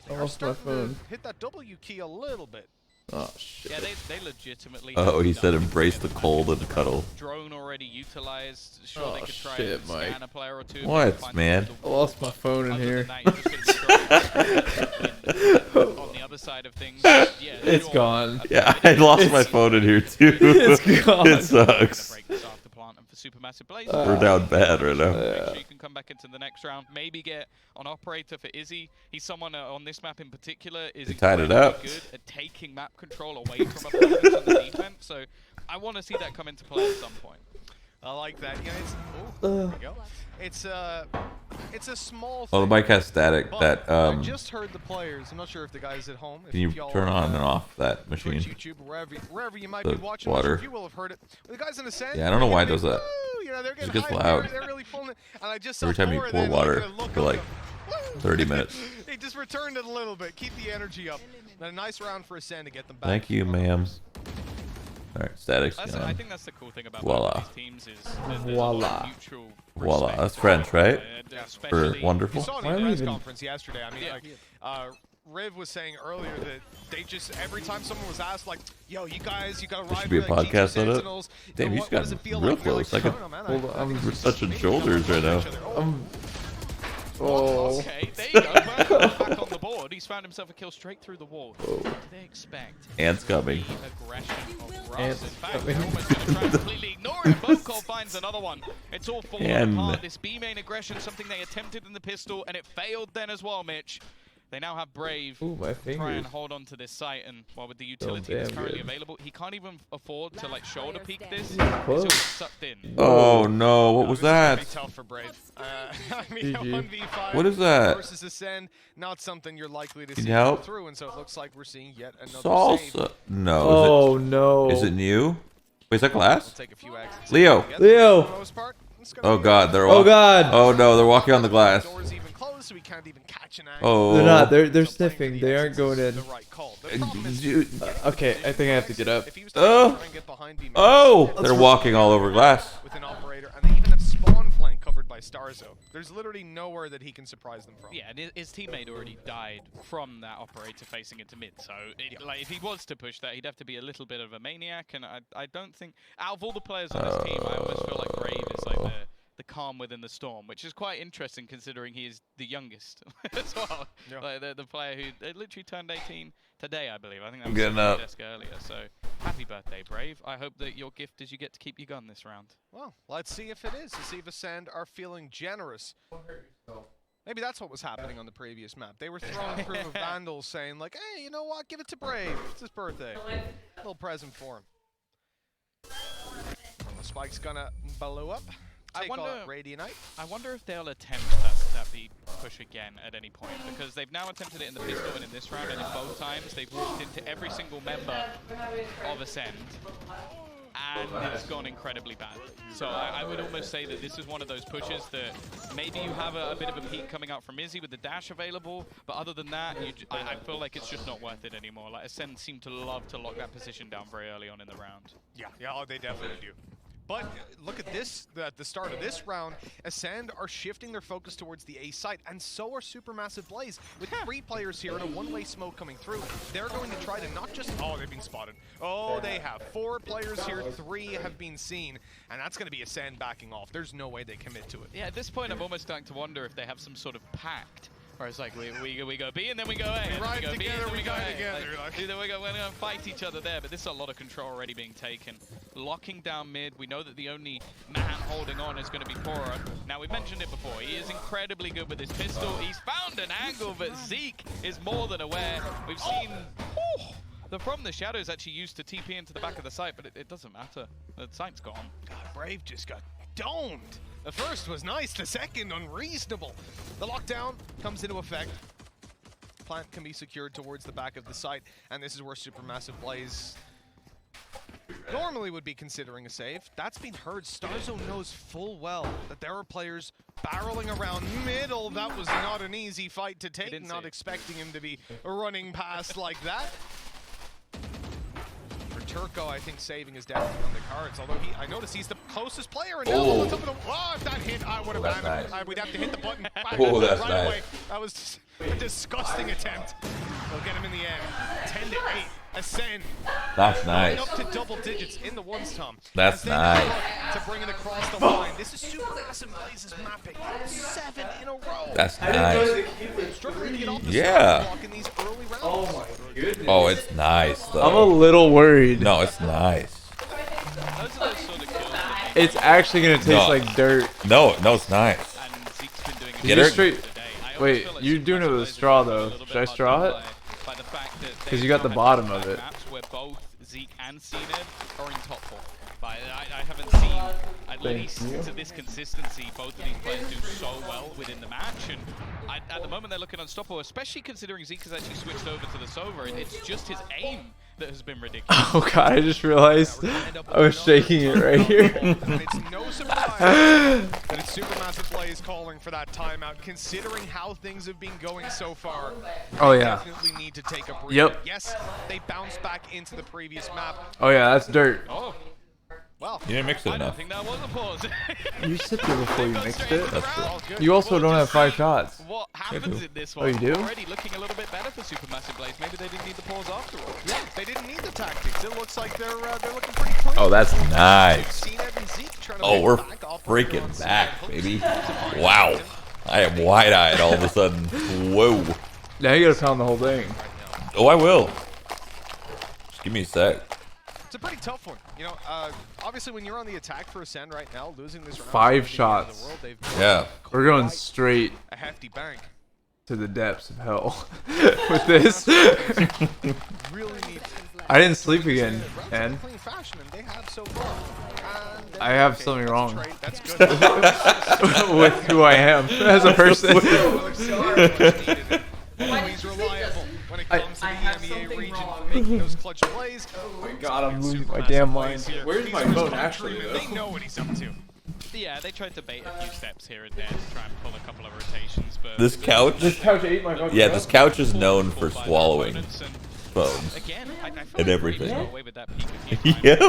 They I are lost my starting phone. to hit that W key a little bit. Oh shit. Yeah, they legitimately. Oh, he have said done embrace it. the cold and cuddle. Drone already utilized. Sure, Oh, they could try shit, and Mike. scan a player or two. What, maybe find man? some I lost my phone in Other here. than that, you're just gonna on the other side of things, yeah, It's sure, gone. Yeah, I lost my phone in here too. It's gone. It sucks. break this after plant and for Supermassive Blaze. We're down bad right now. Make sure you can come back into the next round. Maybe get on operator for Izzy. He's someone on this map in particular is They tied it incredibly up. good at taking map control away from opponents on the defense. So I want to see that come into play at some point. I like that. Yeah, there we go. It's a small thing. Oh, the mic has static. But That I just heard the players. I'm not sure if the guys at home. can you turn on and off that Twitch, machine? YouTube, wherever you might The be watching. water. This, you will have heard it. The guys in the sand. Yeah, I don't know why it does that. You know, they're getting gets hyped, loud. They're really pulling it. And I just saw Every time you Pora pour then water look at it, look for up, like go, 30 minutes. They just returned it a little bit. Keep the energy up. And a nice round for ACEND to get them back. Thank you, ma'am. All right, static's I gone. think that's the cool thing about Voila. both these teams is there's a lot Voila. of mutual Voila. respect. That's French, right? For Especially wonderful. You saw it Why in are the we press even- conference yesterday. I mean, like, Riv was saying earlier that they just, every time someone was asked, like, yo, you guys, you got to ride should be a with, like, podcast on it. Sentinels. Damn, you what just got does it feel real like? They're close. like, I I could- don't know, man. Hold on, think we're just touching maybe shoulders don't right now. each other. Oh, Oh. Okay, there you go. Brandon's back on the board. He's found himself a kill straight through the wall. What do they expect? Ants coming. The aggression of Russ. Ants In fact, coming. they're almost going to try and completely ignore it. Bocol finds another one. It's all falling And- apart. This B-main aggression, something they attempted in the pistol, and it failed then as well, Mitch. They now have Brave Ooh, my try and fingers. hold on to this site, and while with the utility damn that's currently good. available, he can't even afford to like shoulder peek this. Close. He'll get sucked in. Oh no, what was This is gonna be that? tough for Brave. I mean, a GG. 1v5 What is that? versus ACEND, not something you're likely to Can see you come help? through, and so it looks like we're seeing yet another save. Salsa. No. Oh no. Is it new? Wait, is that glass? We'll take a few exits. Leo. Leo. For the most part, it's gonna Oh be god, they're Oh walking. god. Oh no, they're walking on the glass. doors even closed, so we can't even catch an angle. Oh. They're not. They're So playing sniffing. for They the aren't exits going is in. the right call. The problem is Dude. Okay, I think I have to get up. if he was to try and get behind B-main, Oh, they're walking all over glass. with an operator, and they even have spawn flank covered by Starzo. There's literally nowhere that he can surprise them from. Yeah, and his teammate already died from that operator facing into mid. So, like, if he was to push that, he'd have to be a little bit of a maniac. And I don't think, out of all the players on this team, I almost feel like Brave is like the calm within the storm, which is quite interesting considering he is the youngest as well. Yeah. Like the player who literally turned 18 today, I believe. I think that I'm was getting on the up. desk earlier. So, happy birthday, Brave. I hope that your gift is you get to keep your gun this round. Well, let's see if it is. To see if ACEND are feeling generous. Maybe that's what was happening on the previous map. They were throwing a group of vandals saying, like, hey, you know what? Give it to Brave. It's his birthday. Little present for him. The spike's gonna blow up. I Take on wonder- Radianite. I wonder if they'll attempt that B push again at any point, because they've now attempted it in the pistol and in this round, and in both times they've walked into every single member of ACEND, and it's gone incredibly badly. So I would almost say that this is one of those pushes that maybe you have a bit of a peak coming out from Izzy with the dash available, but other than that, I feel like it's just not worth it anymore. Like ACEND seem to love to lock that position down very early on in the round. Yeah, oh, they definitely do. But look at this, at the start of this round, ACEND are shifting their focus towards the A site, and so are Supermassive Blaze. With 3 players here and a one-way smoke coming through, they're going to try to not just, oh, they've been spotted. Oh, they have 4 players here, 3 have been seen, and that's going to be ACEND backing off. There's no way they commit to it. Yeah, at this point, I'm almost starting to wonder if they have some sort of pact. Where it's like, we go B and then we go A. We ride together, we die together. Either we're going to fight each other there, but this is a lot of control already being taken. Locking down mid, we know that the only man holding on is going to be Pora. Now, we mentioned it before, he is incredibly good with his pistol. He's found an angle, but Zeke is more than aware. We've seen from the shadows actually used to TP into the back of the site, but it doesn't matter. The site's gone. God, Brave just got domed. The first was nice, the second unreasonable. The lockdown comes into effect. Plant can be secured towards the back of the site, and this is where Supermassive Blaze normally would be considering a save. That's been heard. Starzone knows full well that there are players barreling around middle. That was not an easy fight to take, not expecting him to be running past like that. Turco, I think saving is definitely on the cards. Although I notice he's the closest player, and now on top of the, oh, if that hit, I would have had it. We'd have to hit the button back right away. That was a disgusting attempt. They'll get him in the end. 10 to 8. ACEND. That's nice. Up to double digits in the ones, Tom. That's nice. To bring it across the line. This is Supermassive Blaze's mapping. 7 in a row. That's nice. Yeah. Oh my goodness. Oh, it's nice though. I'm a little worried. No, it's nice. It's actually gonna taste like dirt. No, it's nice. Get her straight. Wait, you're doing it with a straw though. Should I straw it? Because you got the bottom of it. Where both Zeke and CNED are in top 4. But I haven't seen, at least to this consistency, both of these players do so well within the match. And at the moment, they're looking unstoppable, especially considering Zeke has actually switched over to the Sova. And it's just his aim that has been ridiculous. Oh god, I just realized I was shaking it right here. It's no surprise that it's Supermassive Blaze calling for that timeout, considering how things have been going so far. Oh yeah. Definitely need to take a breather. Yep. Yes, they bounced back into the previous map. Oh yeah, that's dirt. Oh. Well, you didn't mix it I enough. don't think that was a pause. You sipped it before you mixed it. That's good. You also don't have 5 shots. What happens in this one? Oh, you do? Already looking a little bit better for Supermassive Blaze. Maybe they didn't need the pause after all. Yeah, they didn't need the tactics. It looks like they're looking pretty clean. Oh, that's nice. Oh, we're freaking back, baby. Wow. I am wide-eyed all of a sudden. Whoa. Now you gotta pound the whole thing. Oh, I will. Just give me a sec. It's a pretty tough one. You know, obviously when you're on the attack for ACEND right now, losing this round, 5 shots. Yeah. We're going straight a hefty bank to the depths of hell with this. Really need I didn't sleep again, and I have something wrong with who I am as a person. He's reliable when it comes to the EMEA region for making those clutch plays. Oh my god, I'm losing my damn mind. Where's my phone actually? They know what he's up to. Yeah, they tried to bait a few steps here and there to try and pull a couple of rotations, but This couch ate my fucking this couch is known for swallowing phones. Again, and everything. Yep.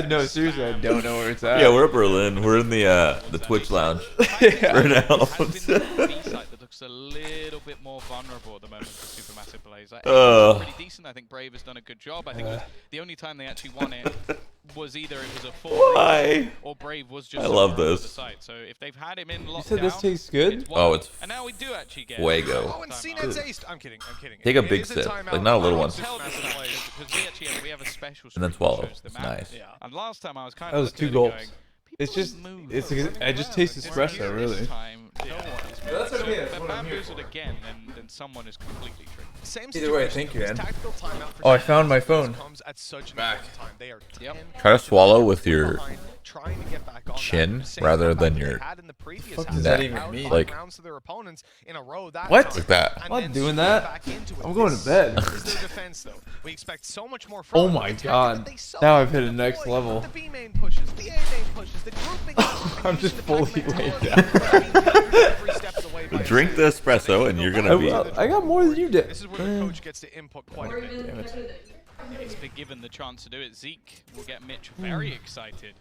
No, seriously, I don't know where it's at. Yeah, we're at Berlin. We're in the Twitch lounge right now. That looks a little bit more vulnerable at the moment for Supermassive Blaze. Pretty decent. I think Brave has done a good job. I think the only time they actually won it was either it was a full or Brave was just. I love this. The site. So if they've had him in lockdown, you said this tastes good. Oh, it's. And now we do actually get. Fuego. Oh, and CNED's aced. I'm kidding. Take a big sip, like not a little one. We have a special. And then swallow. It's nice. Yeah. And last time I was kind of. That was 2 gulps. It's just, I just taste espresso, really. That's okay. If they're bamboozled again, then someone is completely tricked. Either way, thank you, Ed. Oh, I found my phone. Back. Try to swallow with your chin rather than your What does that even mean? Like what? Like that. I'm not doing that. I'm going to bed. Oh my god. Now I've hit a next level. I'm just fully laid down. Drink the espresso and you're gonna be. I got more than you did. This is where the coach gets to input quite a bit. Damn it. He's been given the chance to do it. Zeke will get Mitch very excited.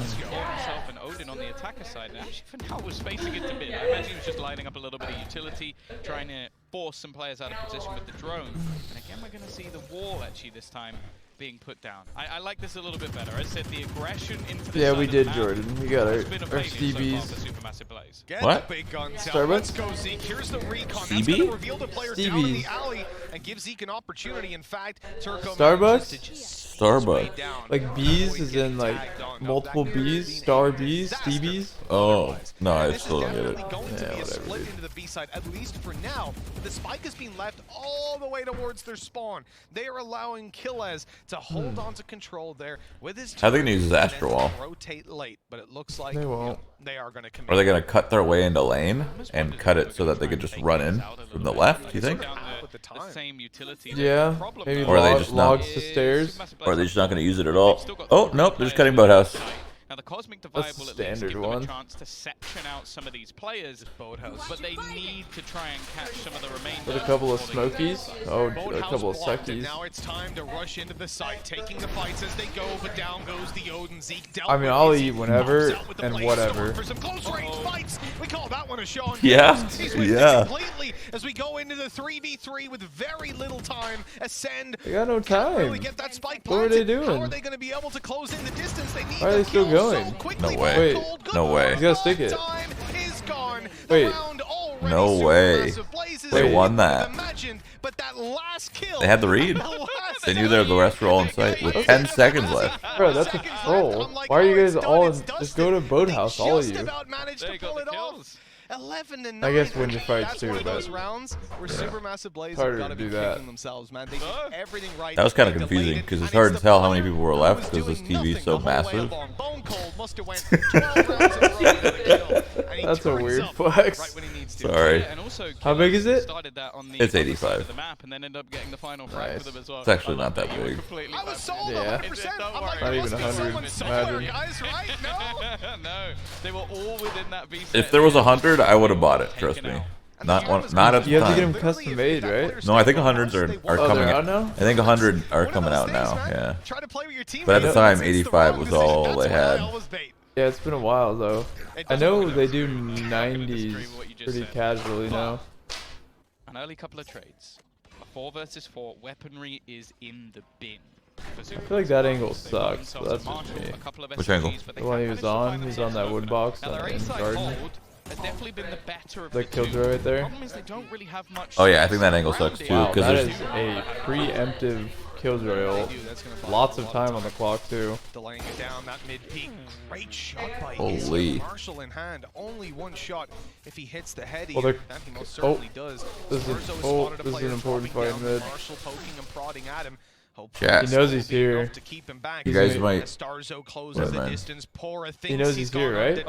Secure himself and Odin on the attacker side. And actually, for now, was facing it to mid. I imagine he was just lining up a little bit of utility, trying to force some players out of position with the drone. And again, we're going to see the wall actually this time being put down. I like this a little bit better. I said the aggression into the we did, Jordan. We got our STBs. So what? Starbucks? Let's go, Zeke. Here's the recon. That's going to reveal the player down in the alley and give Zeke an opportunity. In fact, Turco Starbucks. Like bees is in like multiple bees, star bees, STBs. Oh, no, I still don't get it. Yeah, whatever, into the B side, at least for now. The spike is being left all the way towards their spawn. They are allowing Killez to hold on to control there with his. I think he uses Astro Wall. Rotate late, but it looks like they won't. They are going to commit. Are they going to cut their way into lane and cut it so that they could just run in from the left, you think? Yeah, maybe or are they just not, logs to stairs? Or are they just not going to use it at all? Oh, nope, they're just cutting boathouse. Now the Cosmic Divide That's will at standard least give them one. a chance to section out some of these players, but they need to try and catch some of the remainder. With a couple of smokies. Oh, a couple of blocked, suckies. Now it's time to rush into the site, taking the fights as they go, but down goes the Odin. Zeke I mean, I'll eat whenever and whatever. For some close range fights, we call that one a show. Yeah, yeah. Completely as we go into the 3v3 with very little time. Ascend. They got no time. Really get that spike What are they doing? How are they going to be able to close in the distance? They need Why are they still going? No way. Wait. No way. You gotta stick it. Time is gone. Wait. No way. They won that. But that last kill, They had the read. They knew the rest were all in sight with 10 seconds left. Bro, that's a troll. Why are you guys all in? Just go to boathouse, all of you. They got the kills. 11-9. I guess win your fights That's too, one of but those rounds where Supermassive Blaze harder have got to to be do that. kicking themselves, man. They did everything right. That was kind of They confusing delayed it, because it's and hard to the tell how many player people were who left was because this doing TV is so nothing the whole way massive. along. Bone Cold must have went 12 rounds in a row without a kill, and he That's a turns weird up flex. right when he needs to. Sorry. And also, How big is it? started that on the It's other 85. side of the map and then ended up getting the final frag Nice. for them as well. It's actually I not love that you were big. completely I was bad. sold Yeah. 100%. I'm like, Not there even must be 100, someone somewhere, imagine. guys, right? No? No, they were all within that V set. If there was 100, I would have bought it. Trust me. Not at the You have to get time. them custom made, right? No, I think 100s are Oh, coming they're out. out now? I think 100 are coming out now. Yeah. Try to play with your team. But at the time, It's the 85 wrong was decision. all That's they why I had. always bait. Yeah, it's been a while though. I know they do 90s pretty casually now. An early couple of trades. A 4 versus 4. Weaponry is in the bin. I feel like that angle sucks, but that's just me. Which angle? The one he was on, he's on that wood box in garden. Has definitely been the better of The the killjoy two. right there. Problem is they don't really have much. Oh yeah, I think that angle sucks too Wow, because that there's is a preemptive killjoy ult. Lots of time on the clock too. Delaying it down that mid peak. Great shot by Holy. Marshall in hand. Only one shot if he hits the head. Well, That he most certainly does. This is Subroza spotted a this is player an important dropping fight down, mid. Marshall poking and prodding at him. Chat. He knows he's here. To keep him back. You guys He's might. Starzo closes What, the man? distance. Pora He knows he's here, right?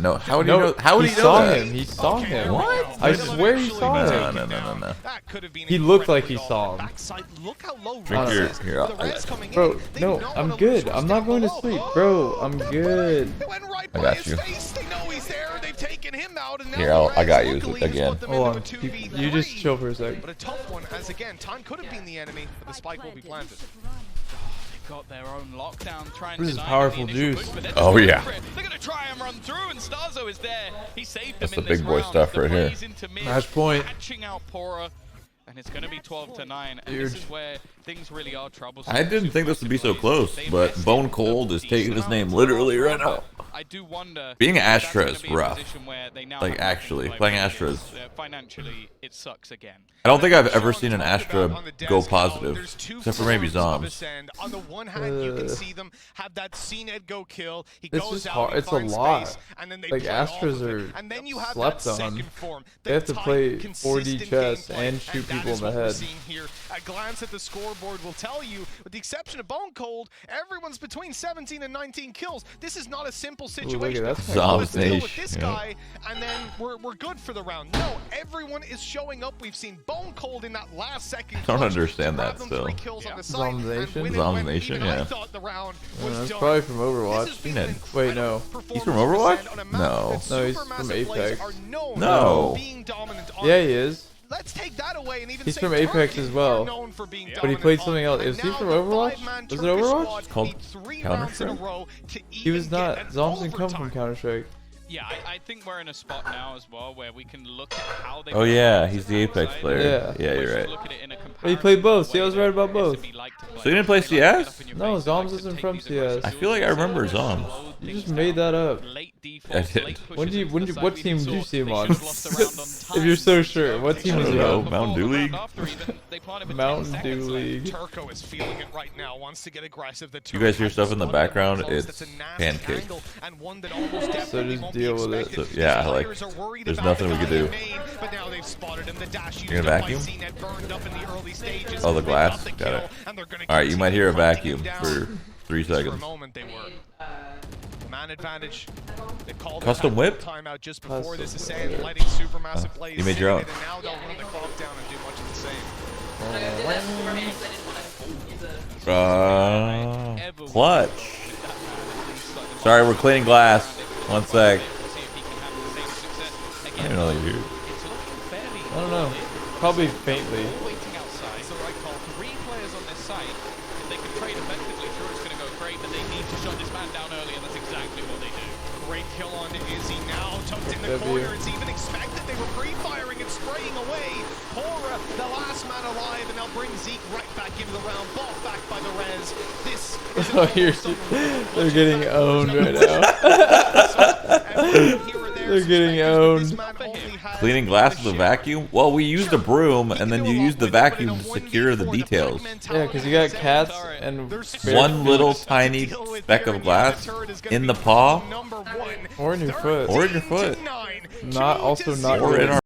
No, how would he know? How would he know saw that? him. He saw him. What? I swear he saw No, him. no. That could have been He looked like he incredible. saw him. Backside, look how low Drink Rez your- is. here, With the Rez coming Bro, in, they no, don't I'm wanna good. lose I'm what's not down going to below. sleep. Oh, Bro, I'm the good. They went right I by got his you. face. They know he's there. They've taken him out. And now Here, I got you luckily has again. put them Hold into on. a 2v3. You just chill for a sec. But a tough one, as again, time could have been the enemy, but the spike will be planted. Got their own lockdown trying This to is deny powerful the initial juice. push, but they're Oh, just yeah. going for it. They're going to try and run through, and Starzo is there. He saved That's them in the big this boy round. stuff The right here. plays into mid, Match point. catching out Pora, and it's going to be 12-9. And Huge. this is where things really are troublesome. I didn't think this would be so Supermassive close, Blaze. but They Bone invested Cold is a taking his decent name amount literally of right time. now. I do wonder. Being if that's Astra gonna is be a rough. position where they now Like, have nothing to actually, play playing for Astra because, is- financially, it sucks again. I don't think I've ever Sean seen an talked Astra about on the go desk how positive, there's two except for maybe forms of Zombs. Ascend. On the one hand, you can see them have that CNED go kill. He It's goes just out, hard. he It's a finds lot. space, and then they Like, play off Astras of it. are And then you have slept that on. second form. They have to tight, play 4D consistent chess gameplay, and shoot that people is in the what we're head. seeing here. A glance at the scoreboard will tell you, with the exception of Bone Cold, everyone's between 17 and 19 kills. This is not a simple situation. that. Zombs Let's deal with Nation, this yeah. guy, and then we're good for the round. No, everyone is showing up. We've seen Bone Cold in that last second. I don't clutch understand grab that them still. 3 kills on the side, Zombs and Nation? when it Zombs went, Nation, even I yeah. thought the round was That's done. probably from This Overwatch. has been an Wait, no. incredible He's from performance Overwatch? Ascend on a map No. that No, he's Supermassive from Blaze Apex. are known No. for being dominant on. Yeah, he is. let's take that away and even he's say from Apex Turkey as well. are known for being But he played something else. Is he from Overwatch? Was it Overwatch? It's called Counter-Strike. He was not. Zombs didn't come from Counter-Strike. Yeah, I think we're in a spot now as well where we can look at how they. Oh yeah, he's the Apex player. Yeah, you're right. He played both. See, I was right about both. So you didn't play CS? No, Zombs isn't from CS. I feel like I remember Zombs. You just made that up. I did. What team did you see him on? If you're so sure, what team was he on? Mountain Dew League. Mountain Dew League. Turco is feeling it right now. Wants to get aggressive. You guys hear stuff in the background? It's pancake. So just deal with it. So, yeah, like there's nothing we can do. You're gonna vacuum? Oh, the glass. Got it. All right, you might hear a vacuum for 3 seconds. Man advantage. They called Custom whip? Timeout just before this ACEND, lighting supermassive blaze. You made your own. And now they'll run the clock down and do much of the same. Clutch. Sorry, we're cleaning glass. 1 sec. I don't know you. I don't know. Probably faintly. Waiting outside. It's the right call. 3 players on this site. If they can trade effectively, sure it's going to go great, but they need to shut this man down early, and that's exactly what they do. Great kill on Izzy now, tucked in the corner. It's even expected. They were pre-firing and spraying away. Pora, the last man alive, and they'll bring Zeke right back into the round. Ball back by the Rez. This is they're getting owned right now. They're getting owned. Cleaning glass with a vacuum? Well, we used a broom, and then you used the vacuum to secure the details. Yeah, because you got cats and one little tiny speck of glass in the paw, or in your foot. or in your foot. Not also not or in our